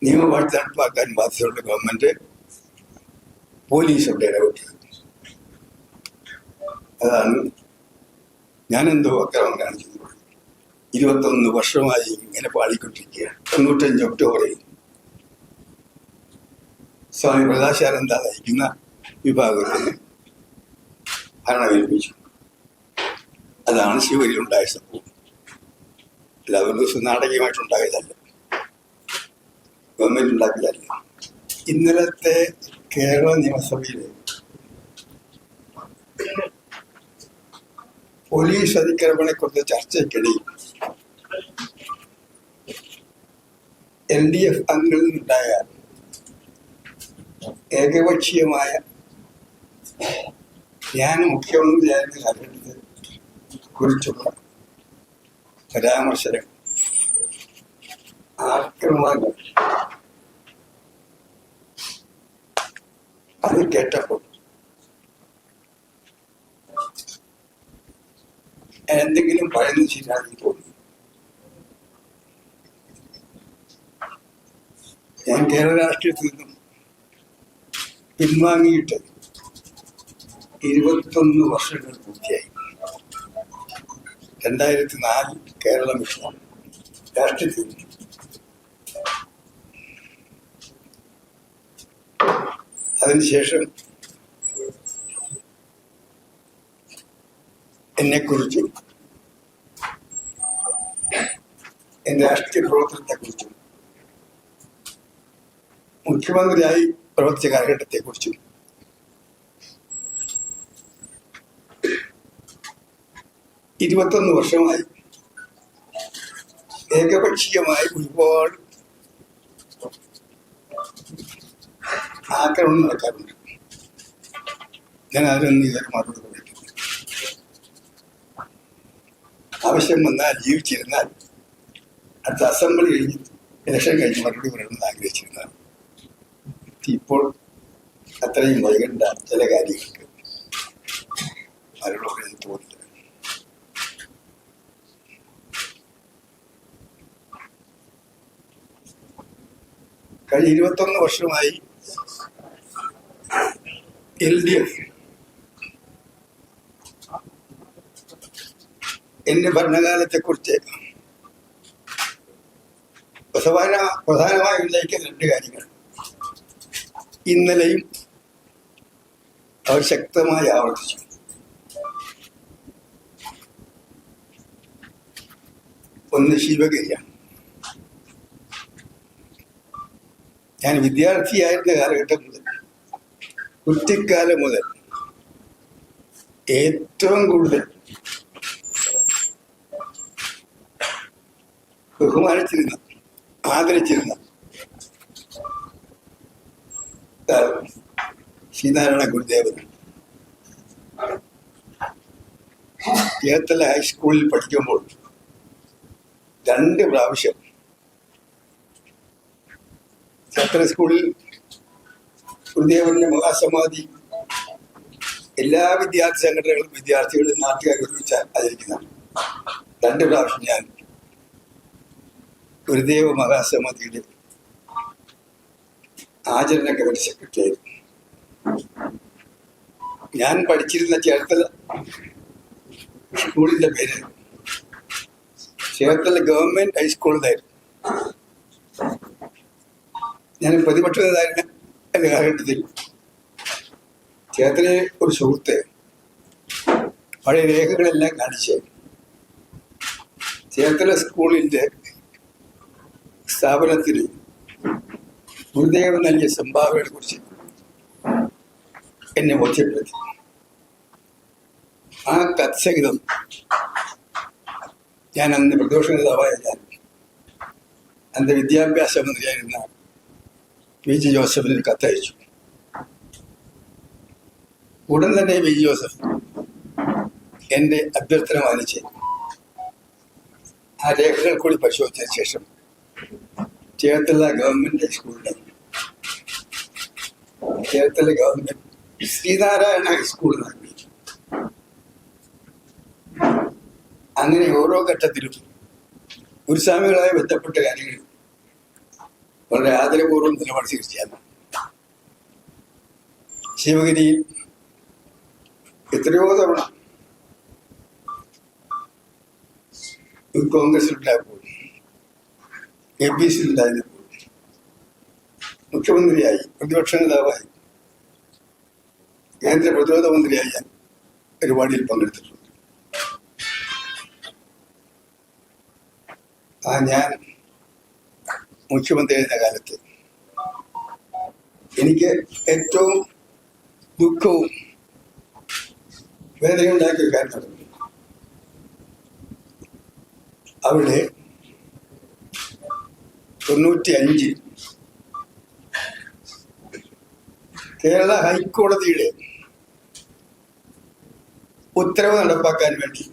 നിയമമായിട്ട് നടപ്പാക്കാൻ ബാധ്യതയുള്ള ഗവൺമെന്റ് പോലീസൊക്കെ ഇടപെട്ടത്. അതാണ് ഞാനെന്തോ അക്രമം കാണിച്ചത്. 21 വർഷമായി ഇങ്ങനെ പാടിക്കൊണ്ടിരിക്കുകയാണ്. 95 ഒക്ടോബറിൽ സ്വാമി പ്രകാശാനന്ദ നയിക്കുന്ന വിഭാഗത്തിന് ഭരണമേൽപ്പിച്ചു. അതാണ് ശിവരിലുണ്ടായ സംഭവം. അല്ല, ഒരു ദിവസം നാടകീയമായിട്ടുണ്ടായതല്ല, ഗവൺമെന്റ് ഉണ്ടാക്കിയതല്ല. ഇന്നലത്തെ കേരള നിയമസഭയിലെ പോലീസ് അതിക്രമണത്തെക്കുറിച്ച് ചർച്ചയ്ക്കിടയിൽ LDF അംഗങ്ങളിൽ നിന്നുണ്ടായ ഏകപക്ഷീയമായ ഞാൻ മുഖ്യമന്ത്രിയായിരുന്ന കാലഘട്ടത്തെ കുറിച്ചുള്ള പരാമർശനം, ആക്രമണങ്ങൾ അത് കേട്ടപ്പോൾ എന്തെങ്കിലും പറയുന്നത് ശരിയാണെന്ന് തോന്നി. ഞാൻ കേരള രാഷ്ട്രീയത്തിൽ നിന്നും പിൻവാങ്ങിയിട്ട് 21 വർഷങ്ങൾ പൂർത്തിയായി. 2004 കേരള മിഷൻ രാഷ്ട്രീയത്തിൽ അതിനുശേഷം എന്നെക്കുറിച്ചും എന്റെ രാഷ്ട്രീയ പ്രവർത്തനത്തെക്കുറിച്ചും മുഖ്യമന്ത്രിയായി പ്രവർത്തിച്ച കാലഘട്ടത്തെക്കുറിച്ചും ഇരുപത്തൊന്ന് വർഷമായി ഏകപക്ഷീയമായി ഒരുപാട് ആക്രമണം നടക്കാറുണ്ട്. ഞാൻ അതിനൊന്നും ഇതുവരെ മറുപടി പറഞ്ഞിട്ടില്ല. ആവശ്യം വന്നാൽ ജീവിച്ചിരുന്നാൽ അടുത്ത അസംബ്ലി കഴിഞ്ഞ് ഇലക്ഷൻ കഴിഞ്ഞ് മറുപടി പറയണമെന്ന് ആഗ്രഹിച്ചിരുന്നതാണ്. ഇപ്പോൾ അത്രയും വൈകണ്ട ചില കാര്യങ്ങൾക്ക് മറുപടി പറയാൻ തോന്നില്ല. കഴിഞ്ഞ 21 വർഷമായി LDF എന്റെ ഭരണകാലത്തെക്കുറിച്ച് പ്രധാനമായി ഉന്നയിക്കുന്ന 2 കാര്യങ്ങൾ ഇന്നലെയും അവർ ശക്തമായി ആവർത്തിച്ചു. ഒന്ന് ശിവഗിരിയാണ്. ഞാൻ വിദ്യാർത്ഥിയായിരുന്ന കാലഘട്ടം മുതൽ, കുട്ടിക്കാലം മുതൽ ഏറ്റവും കൂടുതൽ ബഹുമാനിച്ചിരുന്ന, ആദരിച്ചിരുന്ന ശ്രീനാരായണ ഗുരുദേവനാണ്. ചേർത്തല ഹൈസ്കൂളിൽ പഠിക്കുമ്പോൾ 2 പ്രാവശ്യം ചേർത്തല സ്കൂളിൽ ഗുരുദേവന്റെ മഹാസമാധി എല്ലാ വിദ്യാർത്ഥി സംഘടനകളും വിദ്യാർത്ഥികളും നാട്ടുകാർ ഒരുമിച്ച് ആചരിക്കുന്നതാണ്. 2 പ്രാവശ്യം ഞാൻ ഗുരുദേവ മഹാസമാധിയുടെ ആചരണ കമ്മിറ്റി സെക്രട്ടറി ആയിരുന്നു. ഞാൻ പഠിച്ചിരുന്ന ചേർത്തല സ്കൂളിന്റെ പേര് ചേർത്തല ഗവൺമെന്റ് ഹൈസ്കൂളിലായിരുന്നു. ഞാൻ പ്രതിപക്ഷ നേതാവിന് എന്റെ കാലഘട്ടത്തിൽ ചേർത്തലയിലെ ഒരു സുഹൃത്ത് പഴയ രേഖകളെല്ലാം കാണിച്ച് ചേർത്തല സ്കൂളിന്റെ സ്ഥാപനത്തിന് ഗുരുദേവൻ നൽകിയ സംഭാവനയെ കുറിച്ച് എന്നെ ബോധ്യപ്പെടുത്തി. ആ കത്സഹിതം ഞാൻ അന്ന് പ്രതിപക്ഷ നേതാവായ ഞാൻ അന്ന് വിദ്യാഭ്യാസ മന്ത്രിയായിരുന്ന PG ജോസഫിന് കത്തയച്ചു. ഉടൻ തന്നെ PG ജോസഫ് എന്റെ അഭ്യർത്ഥന മാനിച്ച് ആ രേഖകൾ കൂടി പരിശോധിച്ചതിന് ശേഷം ചേർത്തല ഗവൺമെന്റ് ഹൈസ്കൂളിലെ ചേർത്തല ഗവൺമെന്റ് ശ്രീനാരായണ ഹൈസ്കൂൾ നൽകി. അങ്ങനെ ഓരോ ഘട്ടത്തിലും ഗുരുസ്വാമികളായി ബന്ധപ്പെട്ട കാര്യങ്ങൾ വളരെ ആദരപൂർവ്വം നിലപാട് സ്വീകരിച്ചാണ്. ശിവഗിരിയിൽ എത്രയോ തവണ കോൺഗ്രസിലുണ്ടായപ്പോൾ, APC-യിലുണ്ടായിരുന്നപ്പോൾ, മുഖ്യമന്ത്രിയായി, പ്രതിപക്ഷ നേതാവായി, കേന്ദ്ര പ്രതിരോധ മന്ത്രിയായി ഞാൻ പരിപാടിയിൽ പങ്കെടുത്തിട്ടുണ്ട്. ഞാൻ മുഖ്യമന്ത്രിയായിരുന്ന കാലത്ത് എനിക്ക് ഏറ്റവും ദുഃഖവും വേദനയുണ്ടാക്കിയ കാര്യം അവിടെ 95 കേരള ഹൈക്കോടതിയുടെ ഉത്തരവ് നടപ്പാക്കാൻ വേണ്ടി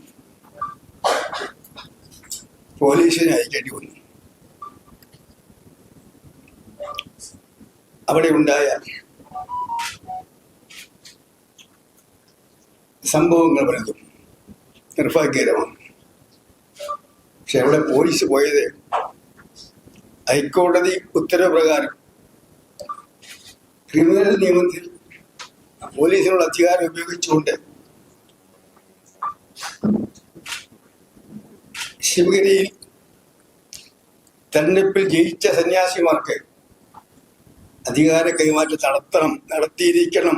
പോലീസിനെ അയക്കേണ്ടി വന്നു. അവിടെ ഉണ്ടായ സംഭവങ്ങൾ പലതും നിർഭാഗ്യകരമാണ്. പക്ഷെ അവിടെ പോലീസ് പോയത് ഹൈക്കോടതി ഉത്തരവ് പ്രകാരം ക്രിമിനൽ നിയമത്തിൽ പോലീസിനുള്ള അധികാരം ഉപയോഗിച്ചുകൊണ്ട് ശിവഗിരിയിൽ തെരഞ്ഞെടുപ്പിൽ ജയിച്ച സന്യാസിമാർക്ക് അധികാര കൈമാറ്റം നടത്തിയിരിക്കണം.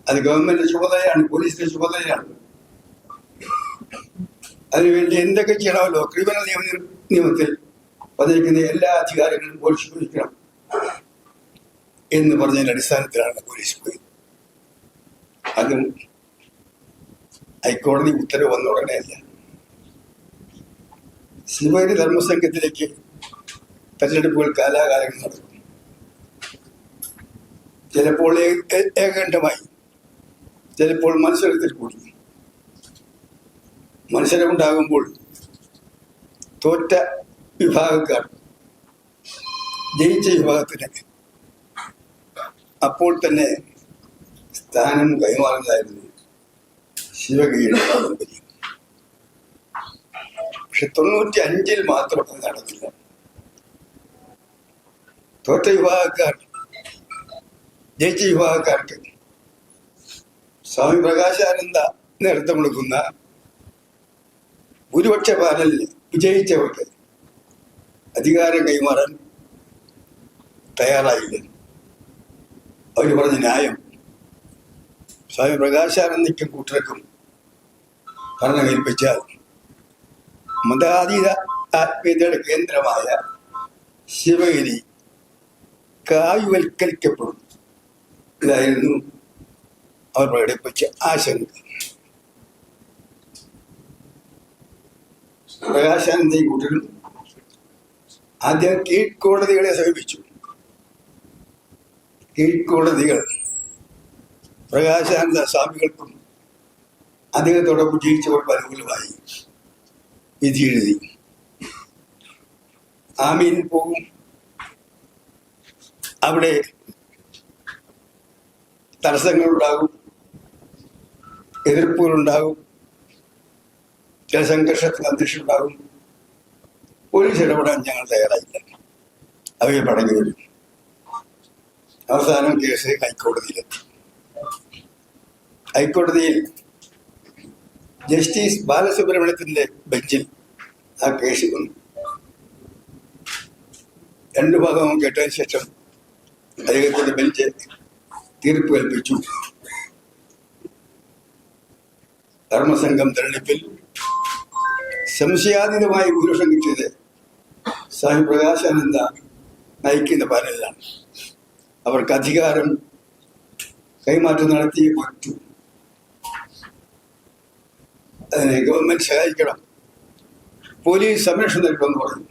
അത് ഗവൺമെന്റ് ചുമതലയാണ്, പോലീസിന്റെ ചുമതലയാണ്. അതിനുവേണ്ടി എന്തൊക്കെ ചെയ്യണമല്ലോ, ക്രിമിനൽ നിയമത്തിൽ പതിയിരിക്കുന്ന എല്ലാ അധികാരങ്ങളും പോലീസ് ഉപയോഗിക്കണം എന്ന് പറഞ്ഞതിന്റെ അടിസ്ഥാനത്തിലാണ് പോലീസ് പോയത്. അതും ഹൈക്കോടതി ഉത്തരവ് വന്ന ഉടനെയല്ല. ശിവഗിരി ധർമ്മസംഘത്തിലേക്ക് തെരഞ്ഞെടുപ്പുകൾ കാലാകാലങ്ങൾ നടക്കും. ചിലപ്പോൾ ഏകണ്ഠമായി, ചിലപ്പോൾ മത്സരത്തിൽ കൂടി. മത്സരമുണ്ടാകുമ്പോൾ തോറ്റ വിഭാഗക്കാർ ജയിച്ച വിഭാഗത്തിന് അപ്പോൾ തന്നെ സ്ഥാനം കൈമാറുന്നതായിരുന്നു ശിവഗിരിയുടെ പാരമ്പര്യം. പക്ഷെ 95 മാത്രം അത് നടന്നില്ല. തോറ്റ വിഭാഗക്കാർ ജയിച്ച വിഭാഗക്കാർക്ക് സ്വാമി പ്രകാശാനന്ദ നേതൃത്വം കൊടുക്കുന്ന ഭൂരിപക്ഷ പാനലിൽ വിജയിച്ചവർക്ക് അധികാരം കൈമാറാൻ തയ്യാറായില്ല. അവർ പറഞ്ഞ ന്യായം സ്വാമി പ്രകാശാനന്ദയ്ക്കും കൂട്ടർക്കും ഭരണം കൽപ്പിച്ചാൽ മതാതീത ആത്മീയതയുടെ കേന്ദ്രമായ ശിവഗിരി കായുവൽക്കരിക്കപ്പെടും. ഇതായിരുന്നു അവർ പ്രകടിപ്പിച്ച ആശങ്ക. പ്രകാശാനന്ദയും കൂട്ടരും ആദ്യം കീഴ്ക്കോടതികളെ സമീപിച്ചു. കീഴ്ക്കോടതികൾ പ്രകാശാനന്ദ സ്വാമികൾക്കും അദ്ദേഹത്തോടൊപ്പം ജയിച്ചവർക്ക് അനുകൂലമായി വിധി എഴുതി. ആമീൻ പോകും. അവിടെ തടസ്സങ്ങളുണ്ടാകും, എതിർപ്പുകളുണ്ടാകും, ചില സംഘർഷത്തിന് അന്തരീക്ഷമുണ്ടാകും. പോലീസ് ഇടപെടാൻ ഞങ്ങൾ തയ്യാറായില്ല. അവയെ പടങ്ങി വരും. അവസാനം കേസ് ഹൈക്കോടതിയിലെത്തി. ഹൈക്കോടതിയിൽ ജസ്റ്റിസ് ബാലസുബ്രഹ്മണ്യത്തിന്റെ ബെഞ്ചിൽ ആ കേസ് വന്നു. 2 ഭാഗവും കേട്ടതിന് ശേഷം അദ്ദേഹത്തിന്റെ ബെഞ്ച് തീർപ്പ് കൽപ്പിച്ചു. ധർമ്മസംഘം തെരഞ്ഞെടുപ്പിൽ സംശയാതീതമായി ഭൂരിപക്ഷം കിട്ടിയത് സ്വാമി പ്രകാശാനന്ദ നയിക്കുന്ന പാനലിലാണ്. അവർക്ക് അധികാരം കൈമാറ്റം നടത്തിയേ പറ്റൂ. അതിനെ ഗവൺമെന്റ് സഹായിക്കണം, പോലീസ് സംരക്ഷണം നൽകുമെന്ന് പറഞ്ഞു.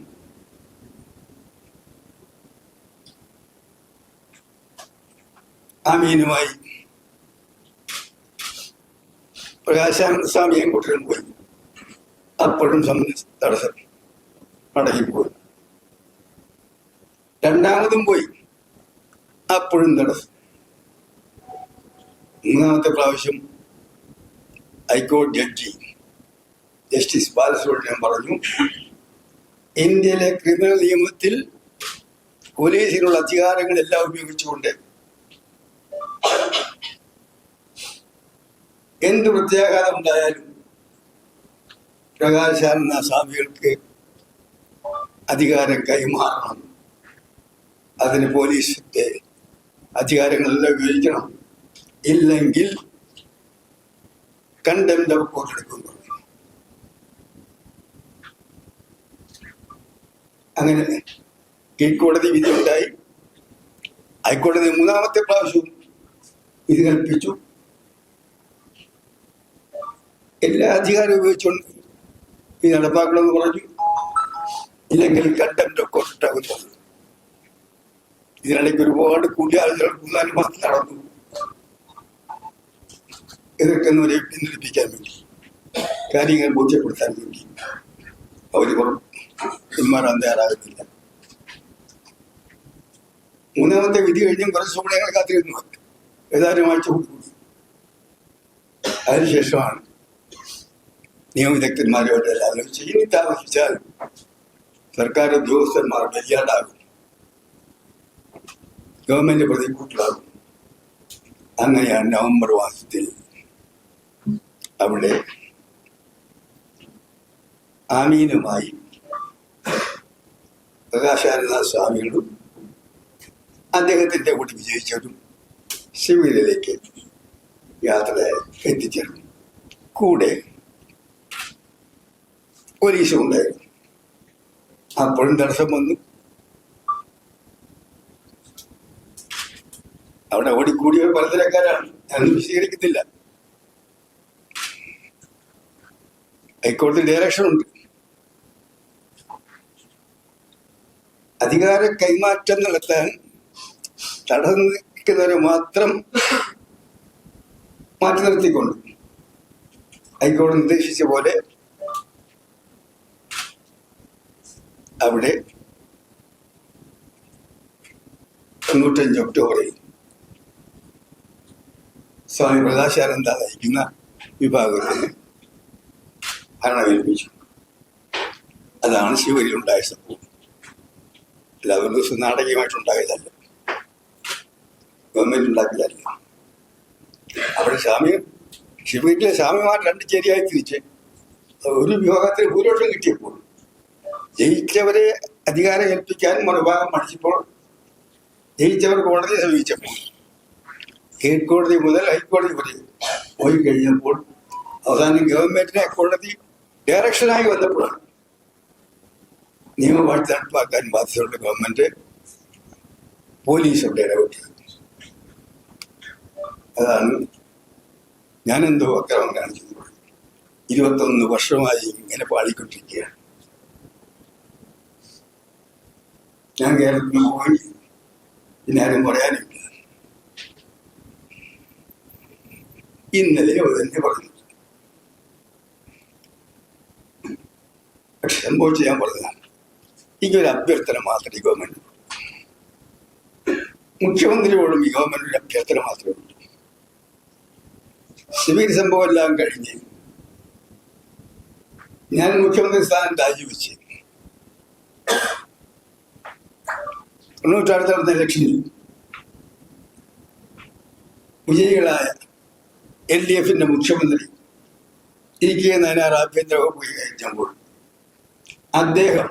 ആമീനുമായി പ്രകാശാനന്ദ സ്വാമി അങ്ങോട്ടും പോയി. അപ്പോഴും തടസ്സം മടങ്ങിപ്പോയി. രണ്ടാമതും പോയി, അപ്പോഴും തടസ്സം. 3ാമത്തെ പ്രാവശ്യം ഹൈക്കോടതി ജഡ്ജി ജസ്റ്റിസ് ബാലസുബ്രഹ്മണ്യം പറഞ്ഞു, ഇന്ത്യയിലെ ക്രിമിനൽ നിയമത്തിൽ പോലീസിനുള്ള അധികാരങ്ങളെല്ലാം ഉപയോഗിച്ചുകൊണ്ട് എന്ത് പ്രത്യാഘാതം ഉണ്ടായാലും പ്രകാശാനന്ദ സ്വാമികൾക്ക് അധികാരം കൈമാറണം. അതിന് പോലീസിന്റെ അധികാരങ്ങളെല്ലാം ഉപയോഗിക്കണം. ഇല്ലെങ്കിൽ കണ്ടംപ്റ്റ് ഓഫ് കോർട്ട് എടുക്കും. അങ്ങനെ കീഴ്ക്കോടതി വിധി ഉണ്ടായി. ഹൈക്കോടതി മൂന്നാമത്തെ പ്രാവശ്യവും വിധി കൽപ്പിച്ചു. എല്ലാ അധികാരവും ഉപയോഗിച്ചുകൊണ്ട് ഇത് നടപ്പാക്കണമെന്ന് പറഞ്ഞു. ഇല്ലെങ്കിൽ കണ്ടംപ്റ്റ് ഓഫ് കോർട്ട് ഉണ്ടാകുന്നത്. ഇതിനിടയ്ക്ക് ഒരുപാട് കൂടിയാളുകൾ 3-4 മാസം നടന്നു എതിർക്കുന്നവരെ പിന്തിരിപ്പിക്കാൻ വേണ്ടി, കാര്യങ്ങൾ ബോധ്യപ്പെടുത്താൻ വേണ്ടി. അവര് പിന്മാറാൻ തയ്യാറാകുന്നില്ല. മൂന്നാമത്തെ വിധി കഴിഞ്ഞും കുറച്ചുകൂടെ ഞങ്ങൾ കാത്തിരുന്നു. ഏതാനും ആഴ്ച കൂടി. അതിനുശേഷമാണ് നിയമവിദഗ്ധന്മാരുമായിട്ട് എല്ലാവരും ഇനി താമസിച്ചാൽ സർക്കാർ ഉദ്യോഗസ്ഥന്മാർ വലിയാണ്ടാകും, ഗവൺമെന്റ് പ്രതികൂട്ടിലാകും. അങ്ങനെയാണ് നവംബർ മാസത്തിൽ അവിടെ ആമീനുമായി പ്രകാശാനന്ദ സ്വാമികളും അദ്ദേഹത്തിന്റെ കൂടി വിജയിച്ചവരും ശിവഗിരിയിലേക്ക് യാത്ര എത്തിച്ചേർന്നു. കൂടെ പോലീസും ഉണ്ടായിരുന്നു. അപ്പോഴും തടസ്സം വന്നു. അവിടെ ഓടിക്കൂടിയവർ പലതരക്കാരാണ്, ഞാനൊന്നും വിശദീകരിക്കുന്നില്ല. ഹൈക്കോടതി ഡയറക്ഷൻ ഉണ്ട്. അധികാര കൈമാറ്റം നടത്താൻ തടസ്സം നിൽക്കുന്നവരെ മാത്രം മാറ്റി നിർത്തിക്കൊണ്ട് ഹൈക്കോടതി നിർദ്ദേശിച്ച പോലെ അവിടെ 95 ഒക്ടോബറിൽ സ്വാമി പ്രകാശാനന്ദ നയിക്കുന്ന വിഭാഗത്തിന് ഭരണമേൽപ്പിച്ചു. അതാണ് ശിവഗിരിയിലുണ്ടായ സംഭവം. അല്ല, ഒരു ദിവസം നാടകീയമായിട്ടുണ്ടായതല്ല, ഗവൺമെന്റ് ഉണ്ടാക്കിയതല്ല. അവിടെ ശിവഗിരിയിലെ സ്വാമിമാർ 2 ചേരിയായി തിരിച്ച് ഒരു വിഭാഗത്തിന് ഭൂരിപക്ഷം കിട്ടിയപ്പോൾ ജയിച്ചവരെ അധികാരം ഏൽപ്പിക്കാൻ മറുഭാഗം മടിച്ചപ്പോൾ ജയിച്ചവർ കോടതിയെ സമീപിച്ചപ്പോൾ കീഴ്ക്കോടതി മുതൽ ഹൈക്കോടതി വരെ പോയി കഴിഞ്ഞപ്പോൾ അവസാനം ഗവൺമെന്റിനെ കോടതി ഡയറക്ഷനായി വന്നപ്പോഴാണ് നിയമവാഴ്ച നടപ്പാക്കാൻ ബാധ്യതയുള്ള ഗവൺമെന്റ് പോലീസ് അവിടെ ഇടപെട്ടത്. അതാണ് ഞാനെന്തോ അക്രമം കാണിച്ചത്. 21 വർഷമായി ഇങ്ങനെ പാടിക്കൊണ്ടിരിക്കുകയാണ്. ഞാൻ കേരളത്തിൽ പോയി, പിന്നെ ആരും പറയാനില്ല. ഇന്നലെ തന്നെ പറഞ്ഞു. പക്ഷെ സംഭവിച്ച് ഞാൻ പറഞ്ഞതാണ്, ഇങ്ങനൊരു അഭ്യർത്ഥന മാത്രമേ ഗവൺമെന്റ്, മുഖ്യമന്ത്രിയോടും ഈ ഗവൺമെന്റ് ഒരു അഭ്യർത്ഥന മാത്രമേ ഉള്ളൂ. ശിവഗിരി സംഭവം എല്ലാം കഴിഞ്ഞ് ഞാൻ മുഖ്യമന്ത്രി സ്ഥാനം രാജിവെച്ച് 90 നടന്ന ഇലക്ഷനിൽ വിജയികളായ LDFന്റെ മുഖ്യമന്ത്രി ഇരിക്കെ നയനാർ ആഭ്യന്തര വകുപ്പ് കയറ്റുമ്പോൾ അദ്ദേഹം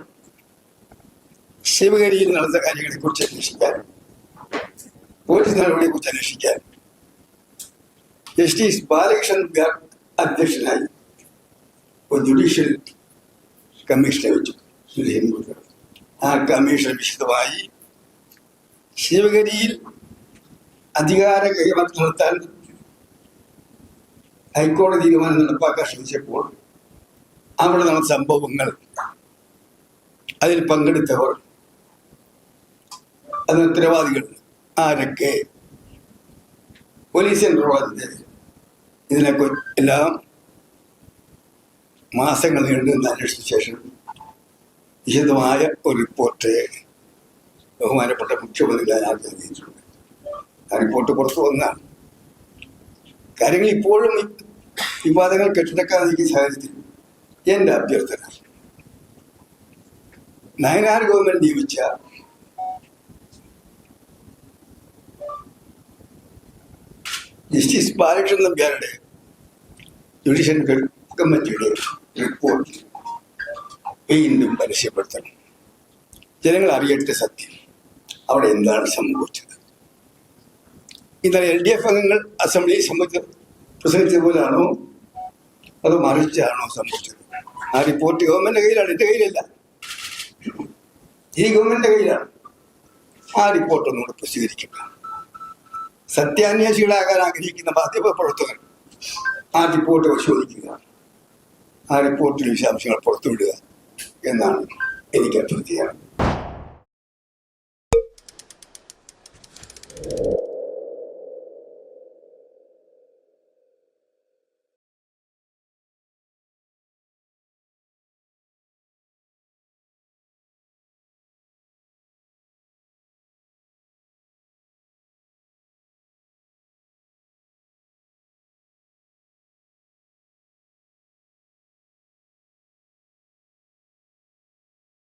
ശിവഗിരിയിൽ നടന്ന കാര്യങ്ങളെ കുറിച്ച് അന്വേഷിക്കാൻ, പോലീസ് നടപടിയെ കുറിച്ച് അന്വേഷിക്കാൻ ജസ്റ്റിസ് ബാലകൃഷ്ണൻ അധ്യക്ഷനായി ഒരു ജുഡീഷ്യൽ കമ്മീഷനെ വെച്ചു. ആ കമ്മീഷൻ വിശദമായി ശിവഗിരിയിൽ അധികാര കൈമാറ്റം നടത്താൻ ഹൈക്കോടതി തീരുമാനം നടപ്പാക്കാൻ ശ്രമിച്ചപ്പോൾ അവിടെ നടന്ന സംഭവങ്ങൾ, അതിൽ പങ്കെടുത്തവർ, അതിന് ഉത്തരവാദികൾ ആരൊക്കെ, പോലീസിന്റെ ഉത്തരവാദിത്തം, ഇതിനൊക്കെ എല്ലാം മാസങ്ങൾ നീണ്ടുനിന്ന് അന്വേഷിച്ച ശേഷം വിശദമായ ഒരു റിപ്പോർട്ട് ബഹുമാനപ്പെട്ട മുഖ്യമന്ത്രി ആദ്യം നൽകിയിട്ടുണ്ട്. ആ റിപ്പോർട്ട് പുറത്തു വന്നാണ്. കാര്യങ്ങൾ ഇപ്പോഴും വിവാദങ്ങൾ കെട്ടിടക്കാതിരിക്കുന്ന സാഹചര്യത്തിൽ എന്റെ അഭ്യർത്ഥന, നയനാർ ഗവൺമെന്റ് നിയമിച്ച ജസ്റ്റിസ് ബാലകൃഷ്ണൻ നമ്പ്യാരുടെ ജുഡീഷ്യൽ കമ്മിറ്റിയുടെ റിപ്പോർട്ട് വീണ്ടും പരസ്യപ്പെടുത്തണം. ജനങ്ങൾ അറിയട്ടെ സത്യം, അവിടെ എന്താണ് സംഭവിച്ചത്. ഇന്നലെ LDF അംഗങ്ങൾ അസംബ്ലിയിൽ പ്രസംഗിച്ചതുപോലാണോ അതോ മറിച്ചാണോ സംഭവിച്ചത്? ആ റിപ്പോർട്ട് ഗവൺമെന്റിന്റെ കയ്യിലാണ്, എന്റെ കയ്യിലല്ല. ഈ ഗവൺമെന്റിന്റെ കയ്യിലാണ്. ആ റിപ്പോർട്ട് ഒന്നുകൂടെ പ്രസിദ്ധീകരിക്കുക. സത്യാന്വേഷികളാകാൻ ആഗ്രഹിക്കുന്ന മാധ്യമ പ്രവർത്തകർ ആ റിപ്പോർട്ട് പരിശോധിക്കുക, ആ റിപ്പോർട്ടിൽ വിശദാംശങ്ങൾ പുറത്തുവിടുക എന്നാണ് എനിക്ക് അഭ്യർത്ഥിക്കുന്നത്.